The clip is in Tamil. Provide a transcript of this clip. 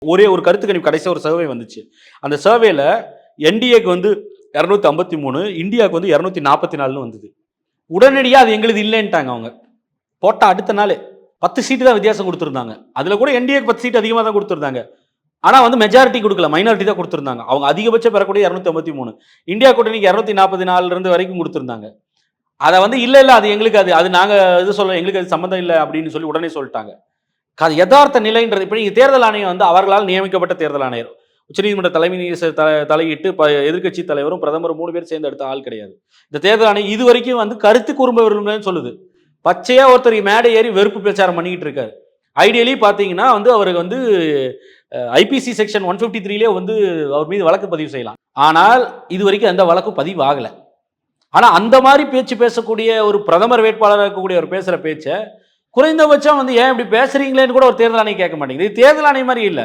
ஒரே ஒரு கருத்து கணிப்பு கடைசியாக ஒரு சர்வே வந்துச்சு. அந்த சர்வேல என்டிஏக்கு வந்து 253, இந்தியாவுக்கு வந்து 244ன்னு வந்தது. உடனடியா அது எங்களுது இல்லைன்ட்டாங்க அவங்க. போட்ட அடுத்த நாளே 10 சீட்டு தான் வித்தியாசம் கொடுத்துருந்தாங்க. அதுல கூட என்டிஏக்கு 10 சீட் அதிகமாக தான் கொடுத்துருந்தாங்க. ஆனா வந்து மெஜாரிட்டி கொடுக்கல, மைனாரிட்டி தான் கொடுத்துருந்தாங்க. அவங்க அதிகபட்சம் பெறக்கூடிய 253, இந்தியா கூட்டணிக்கு 244 இருந்து வரைக்கும் கொடுத்துருந்தாங்க. அதை வந்து இல்ல அது எங்களுக்கு அது நாங்க இது சொல்ல எங்களுக்கு அது சம்மந்தம் இல்லை அப்படின்னு சொல்லி உடனே சொல்லிட்டாங்க. அது யதார்த்த நிலைன்றது. இப்போ நீங்க தேர்தல் ஆணையம் வந்து அவர்களால் நியமிக்கப்பட்ட தேர்தல் ஆணையர், உச்சநீதிமன்ற தலைமை நீதிபதி தலையிட்டு எதிர்க்கட்சி தலைவரும் பிரதமரும் 3 பேர் சேர்ந்து எடுத்த ஆள் கிடையாது. இந்த தேர்தல் ஆணையம் இது வரைக்கும் வந்து கருத்து கூறும்ப விரும்புகிறேன்னு சொல்லுது. பச்சையா ஒருத்தர் மேடை ஏறி வெறுப்பு பிரச்சாரம் பண்ணிக்கிட்டு இருக்காரு. ஐடியலி பார்த்தீங்கன்னா வந்து அவருக்கு வந்து ஐபிசி செக்ஷன் 153லே வந்து அவர் மீது வழக்கு பதிவு செய்யலாம். ஆனால் இது வரைக்கும் எந்த வழக்கும் பதிவு ஆகல. ஆனா அந்த மாதிரி பேச்சு பேசக்கூடிய ஒரு பிரதமர் வேட்பாளராக இருக்கக்கூடிய ஒரு பேசுற பேச்சை குறைந்தபட்சம் வந்து ஏன் இப்படி பேசுறீங்களேன்னு கூட ஒரு தேர்தல் ஆணையம் கேட்க மாட்டேங்குது. தேர்தல் ஆணையம் மாதிரி இல்லை.